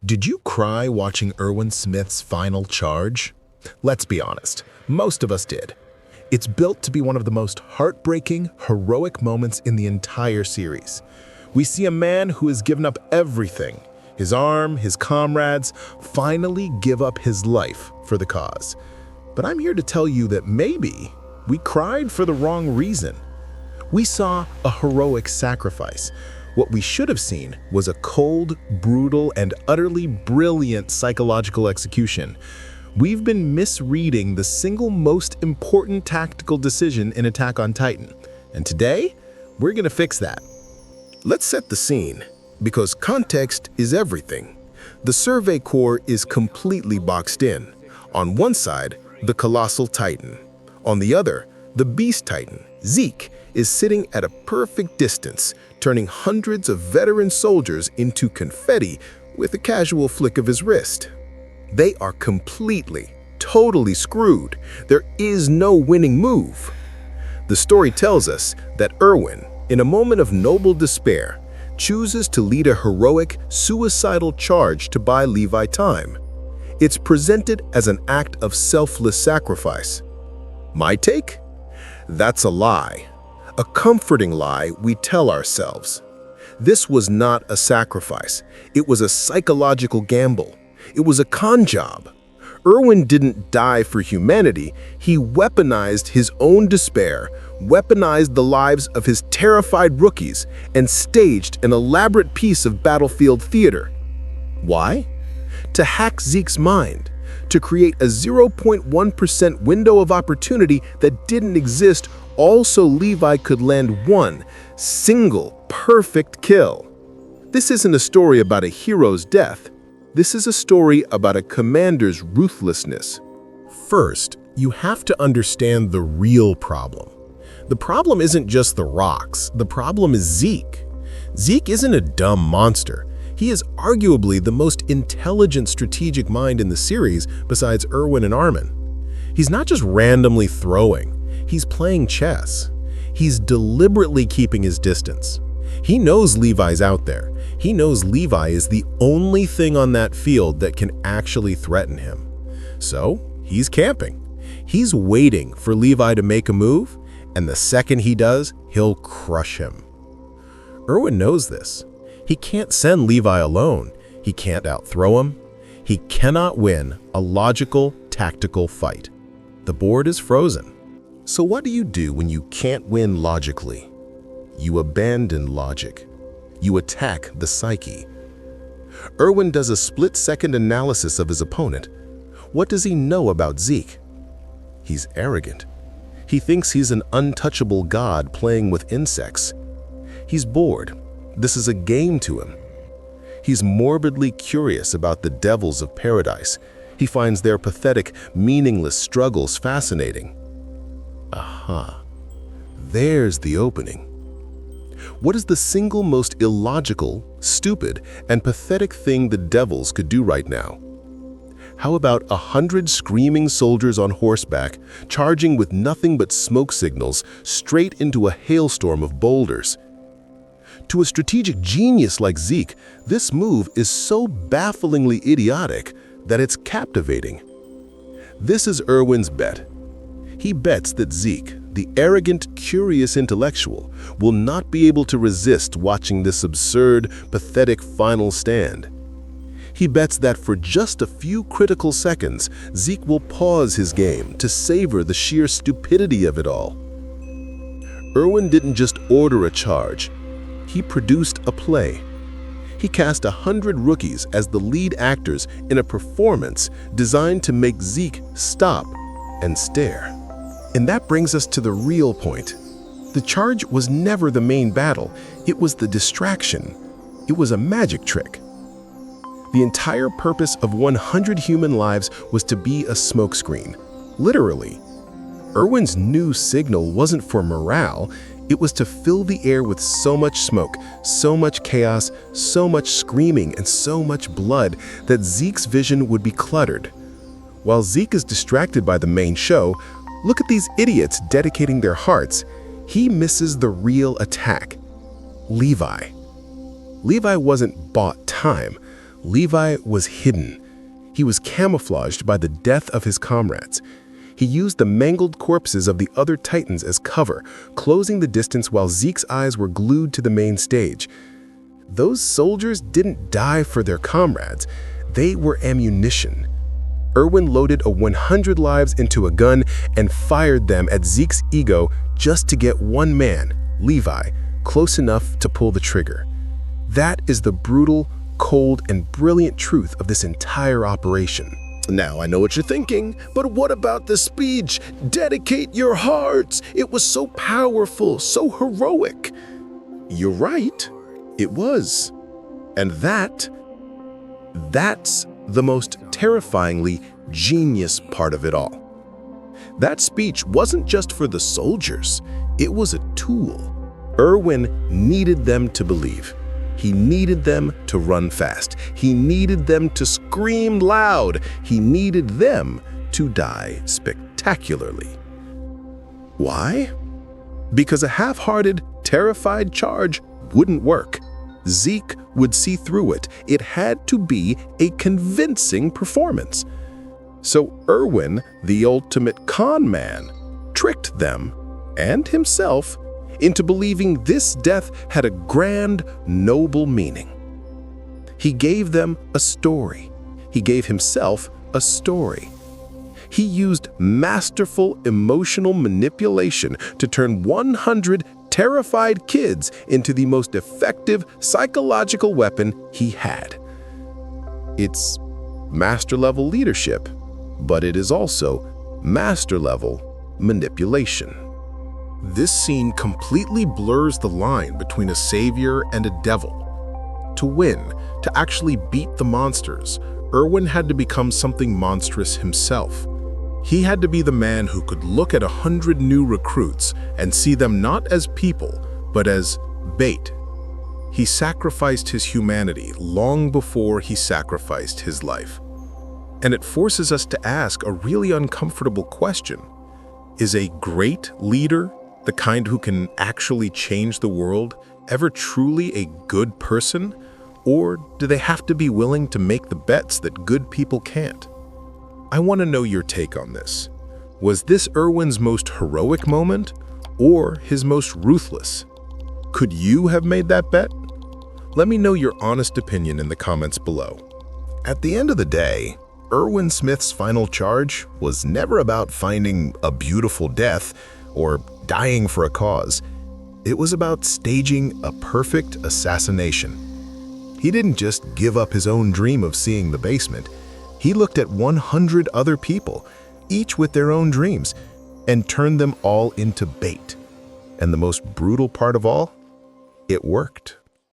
Did you cry watching Erwin Smith's final charge? Let's be honest, most of us did. It's built to be one of the most heartbreaking, heroic moments in the entire series. We see a man who has given up everything, his arm, his comrades, finally give up his life for the cause. But I'm here to tell you that maybe we cried for the wrong reason. We saw a heroic sacrifice. What we should have seen was a cold, brutal, and utterly brilliant psychological execution. We've been misreading the single most important tactical decision in Attack on Titan, and today, we're gonna fix that. Let's set the scene, because context is everything. The Survey Corps is completely boxed in. On one side, the Colossal Titan. On the other, the Beast Titan, Zeke, is sitting at a perfect distance, turning hundreds of veteran soldiers into confetti with a casual flick of his wrist. They are completely, totally screwed. There is no winning move. The story tells us that Erwin, in a moment of noble despair, chooses to lead a heroic, suicidal charge to buy Levi time. It's presented as an act of selfless sacrifice. My take? That's a lie. A comforting lie we tell ourselves. This was not a sacrifice. It was a psychological gamble. It was a con job. Erwin didn't die for humanity. He weaponized his own despair, weaponized the lives of his terrified rookies, and staged an elaborate piece of battlefield theater. Why? To hack Zeke's mind, to create a 0.1% window of opportunity that didn't exist, all so Levi could land one single perfect kill. This isn't a story about a hero's death. This is a story about a commander's ruthlessness. First, you have to understand the real problem. The problem isn't just the rocks. The problem is Zeke. Zeke isn't a dumb monster. He is arguably the most intelligent strategic mind in the series besides Erwin and Armin. He's not just randomly throwing. He's playing chess. He's deliberately keeping his distance. He knows Levi's out there. He knows Levi is the only thing on that field that can actually threaten him. So, he's camping. He's waiting for Levi to make a move, and the second he does, he'll crush him. Erwin knows this. He can't send Levi alone. He can't outthrow him. He cannot win a logical, tactical fight. The board is frozen. So what do you do when you can't win logically? You abandon logic. You attack the psyche. Erwin does a split-second analysis of his opponent. What does he know about Zeke? He's arrogant. He thinks he's an untouchable god playing with insects. He's bored. This is a game to him. He's morbidly curious about the devils of paradise. He finds their pathetic, meaningless struggles fascinating. Aha. There's the opening. What is the single most illogical, stupid, and pathetic thing the devils could do right now? How about 100 screaming soldiers on horseback charging with nothing but smoke signals straight into a hailstorm of boulders? To a strategic genius like Zeke, this move is so bafflingly idiotic that it's captivating. This is Erwin's bet. He bets that Zeke, the arrogant, curious intellectual, will not be able to resist watching this absurd, pathetic final stand. He bets that for just a few critical seconds, Zeke will pause his game to savor the sheer stupidity of it all. Erwin didn't just order a charge. He produced a play. He cast 100 rookies as the lead actors in a performance designed to make Zeke stop and stare. And that brings us to the real point. The charge was never the main battle. It was the distraction. It was a magic trick. The entire purpose of 100 human lives was to be a smokescreen. Literally. Erwin's new signal wasn't for morale. It was to fill the air with so much smoke, so much chaos, so much screaming, and so much blood that Zeke's vision would be cluttered. While Zeke is distracted by the main show, look at these idiots dedicating their hearts. He misses the real attack. Levi. Levi wasn't bought time. Levi was hidden. He was camouflaged by the death of his comrades. He used the mangled corpses of the other Titans as cover, closing the distance while Zeke's eyes were glued to the main stage. Those soldiers didn't die for their comrades. They were ammunition. Erwin loaded 100 lives into a gun and fired them at Zeke's ego just to get one man, Levi, close enough to pull the trigger. That is the brutal, cold, and brilliant truth of this entire operation. Now, I know what you're thinking, but what about the speech? Dedicate your hearts. It was so powerful, so heroic. You're right. It was. And that's the most terrifyingly genius part of it all. That speech wasn't just for the soldiers. It was a tool. Erwin needed them to believe. He needed them to run fast. He needed them to scream loud. He needed them to die spectacularly. Why? Because a half-hearted, terrified charge wouldn't work. Zeke would see through it. It had to be a convincing performance. So Erwin, the ultimate con man, tricked them and himself into believing this death had a grand, noble meaning. He gave them a story. He gave himself a story. He used masterful emotional manipulation to turn 100 terrified kids into the most effective psychological weapon he had. It's master-level leadership, but it is also master-level manipulation. This scene completely blurs the line between a savior and a devil. To win, to actually beat the monsters, Erwin had to become something monstrous himself. He had to be the man who could look at 100 new recruits and see them not as people, but as bait. He sacrificed his humanity long before he sacrificed his life. And it forces us to ask a really uncomfortable question. Is a great leader, the kind who can actually change the world, ever truly a good person? Or do they have to be willing to make the bets that good people can't? I want to know your take on this. Was this Erwin's most heroic moment or his most ruthless? Could you have made that bet? Let me know your honest opinion in the comments below. At the end of the day, Erwin Smith's final charge was never about finding a beautiful death or dying for a cause. It was about staging a perfect assassination. He didn't just give up his own dream of seeing the basement. He looked at 100 other people, each with their own dreams, and turned them all into bait. And the most brutal part of all, it worked.